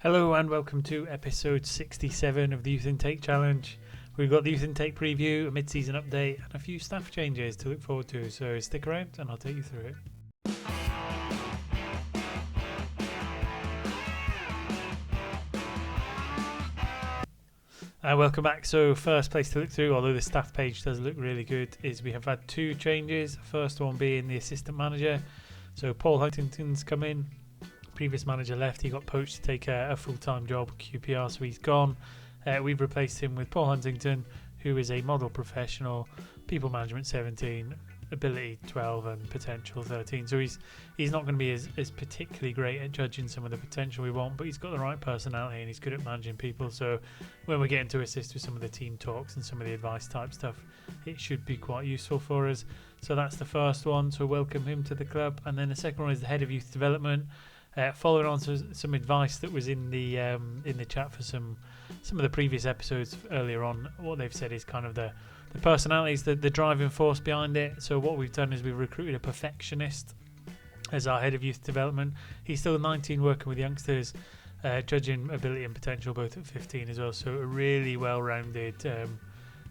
Hello and welcome to episode 67 of the Youth Intake Challenge. We've got the Youth Intake preview, a mid-season update and a few staff changes to look forward to, so stick around and I'll take you through it. Welcome back. So first place to look through, although the staff page does look really good, is we have had two changes. First one being the assistant manager. So Paul Huntington's come in. Previous manager left, he got poached to take a full-time job at QPR, so he's gone. We've replaced him with Paul Huntington, who is a model professional, people management 17, ability 12 and potential 13. So he's not going to be as particularly great at judging some of the potential we want, but he's got the right personality and he's good at managing people. So when we're getting to assist with some of the team talks and some of the advice type stuff, it should be quite useful for us. So that's the first one, so welcome him to the club. And then the second one is the head of youth development. Following on to some advice that was in the chat for some of the previous episodes earlier on, what they've said is kind of the personalities, the driving force behind it. So what we've done is we've recruited a perfectionist as our head of youth development. He's still 19, working with youngsters, judging ability and potential both at 15 as well. So a really well-rounded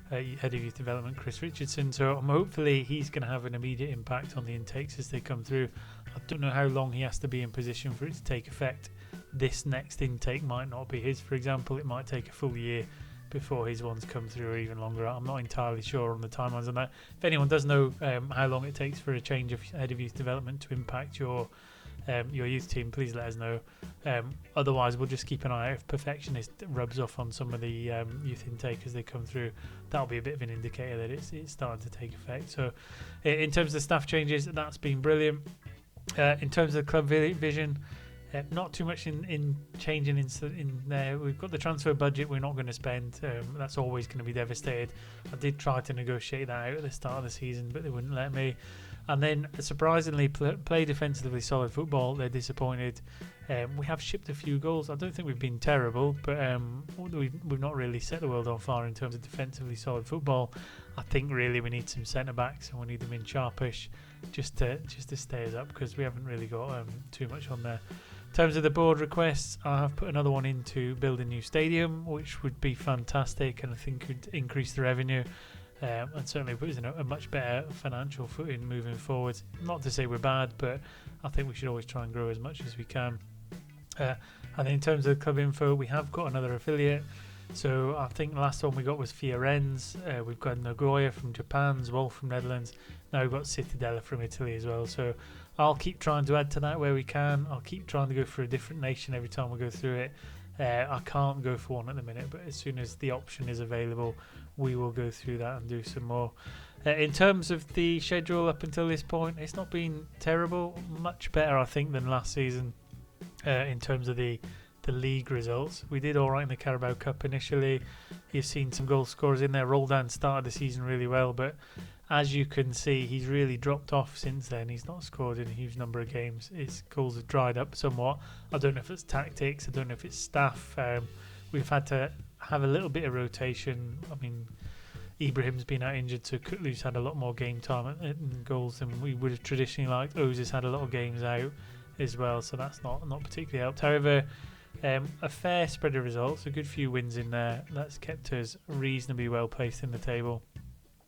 head of youth development, Chris Richardson. So hopefully he's going to have an immediate impact on the intakes as they come through. I don't know how long he has to be in position for it to take effect. This next intake might not be his, for example. It might take a full year before his ones come through, or even longer. I'm not entirely sure on the timelines on that. If anyone does know how long it takes for a change of head of youth development to impact your youth team, please let us know. Otherwise, we'll just keep an eye out. If perfectionist rubs off on some of the youth intake as they come through, that'll be a bit of an indicator that it's starting to take effect. So in terms of the staff changes, that's been brilliant. In terms of the club vision, not too much in changing in there. We've got the transfer budget we're not going to spend. That's always going to be devastated. I did try to negotiate that out at the start of the season, but they wouldn't let me. And then, surprisingly, play defensively solid football. They're disappointed. We have shipped a few goals. I don't think we've been terrible, but we've not really set the world on fire in terms of defensively solid football. I think really we need some centre backs and we need them in sharpish just to stay us up, because we haven't really got too much on there. In terms of the board requests, I have put another one in to build a new stadium, which would be fantastic and I think could increase the revenue. And certainly put us in a much better financial footing moving forward. Not to say we're bad, but I think we should always try and grow as much as we can. And then in terms of club info, we have got another affiliate. So I think the last one we got was Fiorenz. We've got Nagoya from Japan, Zwolle from Netherlands. Now we've got Cittadella from Italy as well. So I'll keep trying to add to that where we can. I'll keep trying to go for a different nation every time we go through it. I can't go for one at the minute, but as soon as the option is available, we will go through that and do some more. In terms of the schedule up until this point, it's not been terrible. Much better, I think, than last season in terms of the league results. We did all right in the Carabao Cup initially. You've seen some goal scorers in there. Roldan started the season really well, but as you can see, he's really dropped off since then. He's not scored in a huge number of games. His goals have dried up somewhat. I don't know if it's tactics. I don't know if it's staff. We've had to have a little bit of rotation. I mean, Ibrahim's been out injured, so Kutlu's had a lot more game time in goals than we would have traditionally liked. Oz's had a lot of games out as well, so that's not particularly helped. However, a fair spread of results, a good few wins in there. That's kept us reasonably well placed in the table.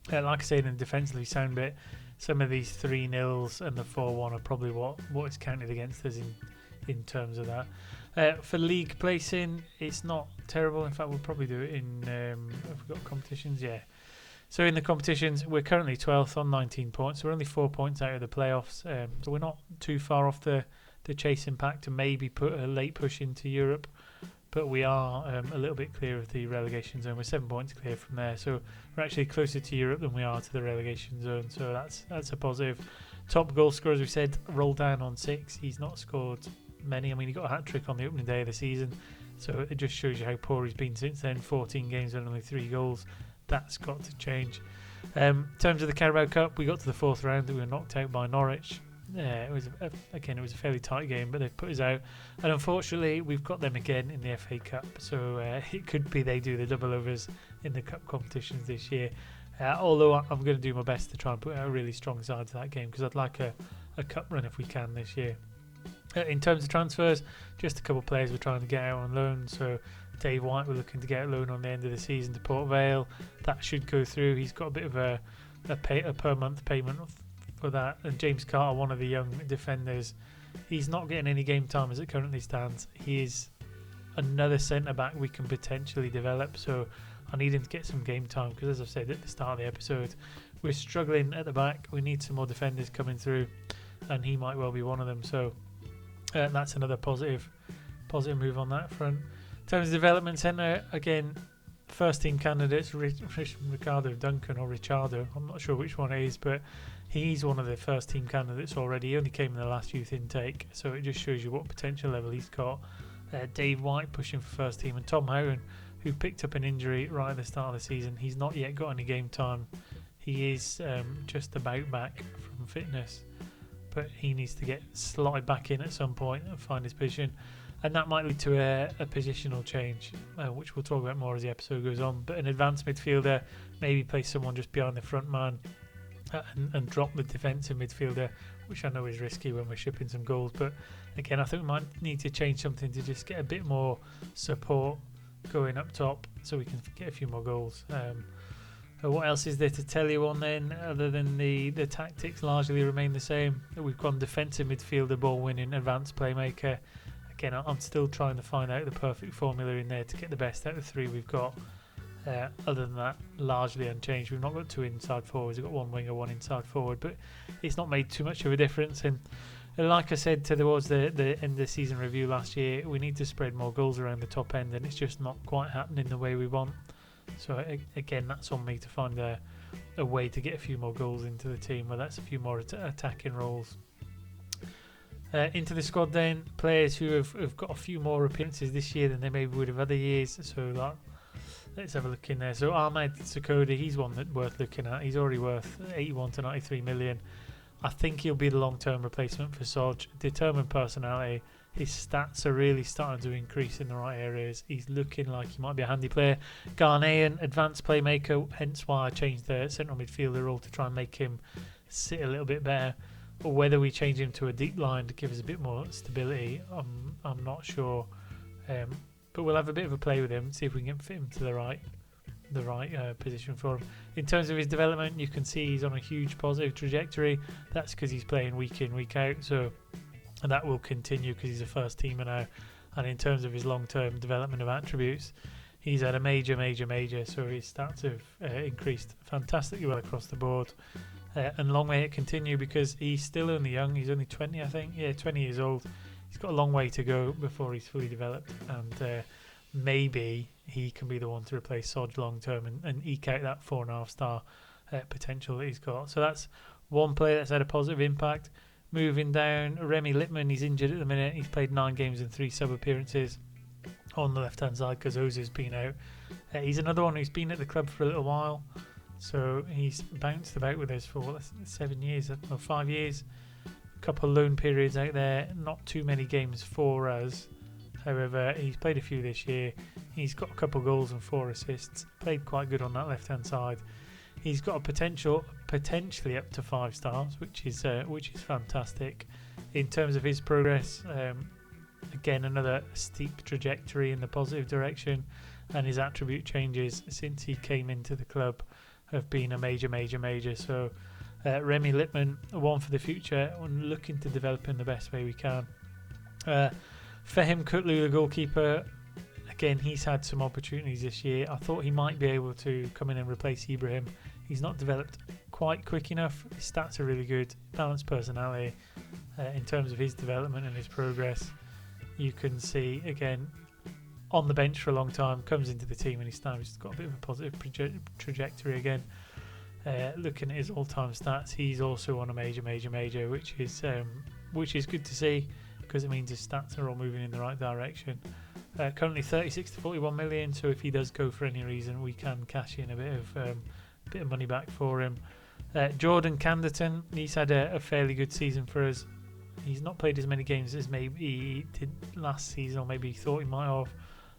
Like I said, in the defensively sound bit, some of these 3-0s and the 4-1 are probably what is counted against us in terms of that. For league placing, it's not terrible. In fact, we'll probably do it in have we got competitions? Yeah. So in the competitions, we're currently 12th on 19 points. So we're only 4 points out of the playoffs. So we're not too far off the chasing pack to maybe put a late push into Europe. But we are a little bit clear of the relegation zone. We're 7 points clear from there. So we're actually closer to Europe than we are to the relegation zone. So that's a positive. Top goal scorer, as we said, Roldan on 6. He's not scored many. I mean, he got a hat-trick on the opening day of the season. So it just shows you how poor he's been since then. 14 games and only 3 goals. That's got to change. In terms of the Carabao Cup, we got to the 4th round. We were knocked out by Norwich. It was a fairly tight game, but they've put us out, and unfortunately we've got them again in the FA Cup, so it could be they do the double overs in the cup competitions this year, although I'm going to do my best to try and put out a really strong side to that game, because I'd like a cup run if we can this year. In terms of transfers, just a couple of players we're trying to get out on loan. So Dave White, we're looking to get out loan on the end of the season to Port Vale. That should go through. He's got a bit of a per month payment for that. And James Carter, one of the young defenders, he's not getting any game time as it currently stands. He is another centre back we can potentially develop. So I need him to get some game time because, as I've said at the start of the episode, we're struggling at the back. We need some more defenders coming through, and he might well be one of them. So that's another positive move on that front. In terms of development centre, again, first team candidates, Ricardo Duncan or Richardo, I'm not sure which one it is, but he's one of the first team candidates already. He only came in the last youth intake, so it just shows you what potential level he's got. Dave White pushing for first team, and Tom Houghton, who picked up an injury right at the start of the season. He's not yet got any game time. He is just about back from fitness, but he needs to get slotted back in at some point and find his position, and that might lead to a positional change, which we'll talk about more as the episode goes on. But an advanced midfielder, maybe play someone just behind the front man and drop the defensive midfielder, which I know is risky when we're shipping some goals, but again I think we might need to change something to just get a bit more support going up top so we can get a few more goals. What else is there to tell you on then, other than the tactics largely remain the same? We've gone defensive midfielder, ball winning, advanced playmaker. Again, I'm still trying to find out the perfect formula in there to get the best out of the three we've got. Other than that, largely unchanged. We've not got two inside forwards, we've got one winger, one inside forward, but it's not made too much of a difference. And like I said towards the end of the season review last year, we need to spread more goals around the top end, and it's just not quite happening the way we want. So again, that's on me to find a way to get a few more goals into the team, whether that's a few more attacking roles. Into the squad then, players who have got a few more appearances this year than they maybe would have other years. So let's have a look in there. So Ahmed Sakoda, he's one that's worth looking at. He's already worth 81 to 93 million. I think he'll be the long-term replacement for Soggy. Determined personality. His stats are really starting to increase in the right areas. He's looking like he might be a handy player. Ghanaian, advanced playmaker, hence why I changed the central midfielder role to try and make him sit a little bit better. Or whether we change him to a deep line to give us a bit more stability, I'm not sure. But we'll have a bit of a play with him, see if we can fit him to the right position for him. In terms of his development, you can see he's on a huge positive trajectory. That's because he's playing week in, week out. So and that will continue because he's a first teamer now. And in terms of his long-term development of attributes, he's had a major. So his stats have increased fantastically well across the board. And long may it continue because he's still only young. He's only 20, I think. Yeah, 20 years old. He's got a long way to go before he's fully developed. And maybe he can be the one to replace Soggy long-term and eke out that 4.5 star potential that he's got. So that's one player that's had a positive impact. Moving down, Remy Littman, he's injured at the minute. He's played 9 games and 3 sub-appearances on the left-hand side because Oza's been out. He's another one who's been at the club for a little while. So he's bounced about with us for 7 years or 5 years. A couple of loan periods out there, not too many games for us. However, he's played a few this year. He's got a couple of goals and 4 assists. Played quite good on that left-hand side. He's got a potentially up to 5 stars, which is fantastic. In terms of his progress, again another steep trajectory in the positive direction, and his attribute changes since he came into the club have been a major. So Remy Littman, one for the future, and looking to develop in the best way we can. Fahim Kutlu, the goalkeeper, again he's had some opportunities this year. I thought he might be able to come in and replace Ibrahim. He's not developed quite quick enough. His stats are really good. Balanced personality. In terms of his development and his progress, you can see again on the bench for a long time, comes into the team and he's got a bit of a positive trajectory again. Looking at his all-time stats, he's also on a major, which is good to see because it means his stats are all moving in the right direction. Currently 36 to 41 million, so if he does go for any reason, we can cash in a bit of money back for him. Jordan Canderton, he's had a fairly good season for us. He's not played as many games as maybe he did last season, or maybe he thought he might have,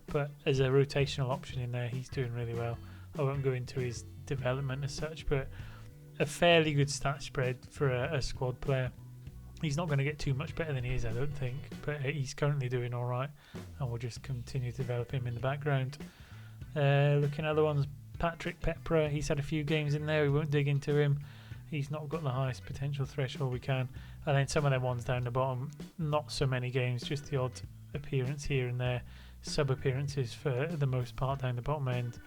but as a rotational option in there, he's doing really well. I won't go into his development as such, but a fairly good stat spread for a squad player. He's not going to get too much better than he is, I don't think, but he's currently doing all right, and we'll just continue to develop him in the background. Looking at other ones, Patrick Pepra, he's had a few games in there. We won't dig into him. He's not got the highest potential threshold we can. And then some of them ones down the bottom, not so many games, just the odd appearance here and there, sub appearances for the most part down the bottom end.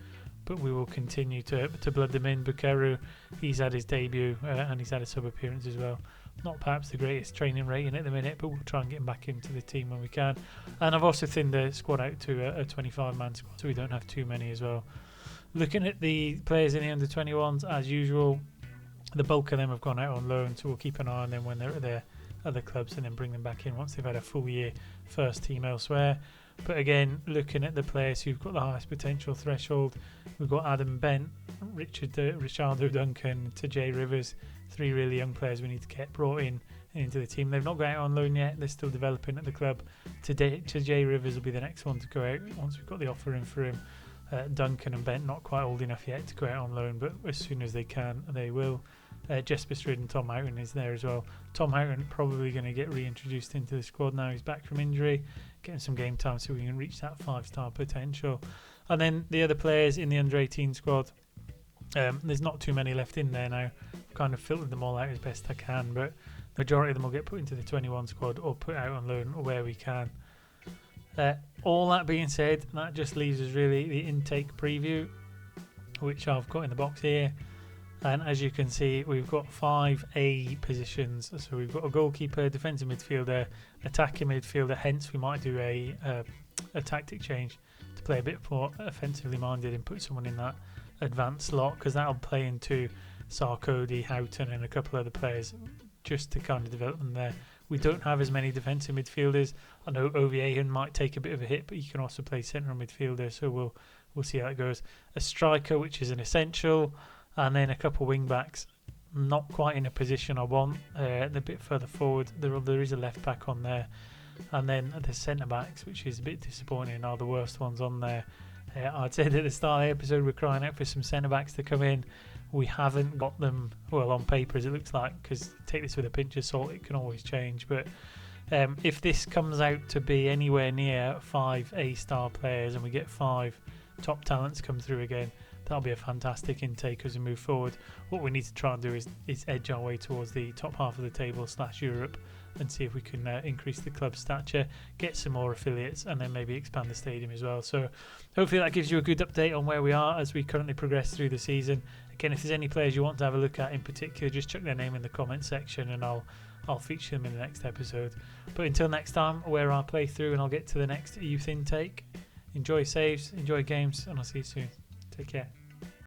But we will continue to blood them in. Bukaru, he's had his debut and he's had a sub appearance as well. Not perhaps the greatest training rating at the minute, but we'll try and get him back into the team when we can. And I've also thinned the squad out to a 25-man squad, so we don't have too many as well. Looking at the players in the under-21s, as usual, the bulk of them have gone out on loan, so we'll keep an eye on them when they're at their other clubs and then bring them back in once they've had a full year first team elsewhere. But again, looking at the players who've got the highest potential threshold, we've got Adam Bent, Richardo Duncan to Jay Rivers, 3 really young players we need to get brought in into the team. They've not got out on loan yet, they're still developing at the club. To Jay Rivers will be the next one to go out once we've got the offer in for him. Duncan and Bent not quite old enough yet to go out on loan, but as soon as they can, they will. Jesper Strid and Tom Houghton is there as well. Tom Houghton probably going to get reintroduced into the squad now he's back from injury, getting some game time so we can reach that 5-star potential. And then the other players in the under-18 squad, there's not too many left in there now. I've kind of filtered them all out as best I can, but the majority of them will get put into the 21 squad or put out on loan where we can. All that being said, that just leaves us really the intake preview, which I've got in the box here. And as you can see, we've got 5 A positions. So we've got a goalkeeper, defensive midfielder, attacking midfielder. Hence, we might do a tactic change to play a bit more offensively minded and put someone in that advanced slot, because that'll play into Sarkodie, Houghton, and a couple other players just to kind of develop them there. We don't have as many defensive midfielders. I know Oviehan might take a bit of a hit, but he can also play central midfielder. So we'll see how it goes. A striker, which is an essential. And then a couple wing backs, not quite in a position I want. A bit further forward, there is a left back on there, and then the centre backs, which is a bit disappointing, are the worst ones on there. I'd said at the start of the episode we're crying out for some centre backs to come in. We haven't got them well on paper as it looks like, because take this with a pinch of salt, it can always change. But if this comes out to be anywhere near 5 A-star players and we get 5 top talents come through again, that'll be a fantastic intake as we move forward. What we need to try and do is edge our way towards the top half of the table / Europe and see if we can increase the club stature, get some more affiliates, and then maybe expand the stadium as well. So hopefully that gives you a good update on where we are as we currently progress through the season. Again, if there's any players you want to have a look at in particular, just chuck their name in the comment section and I'll feature them in the next episode. But until next time, where I'll play through and I'll get to the next youth intake. Enjoy saves, enjoy games, and I'll see you soon. Take care.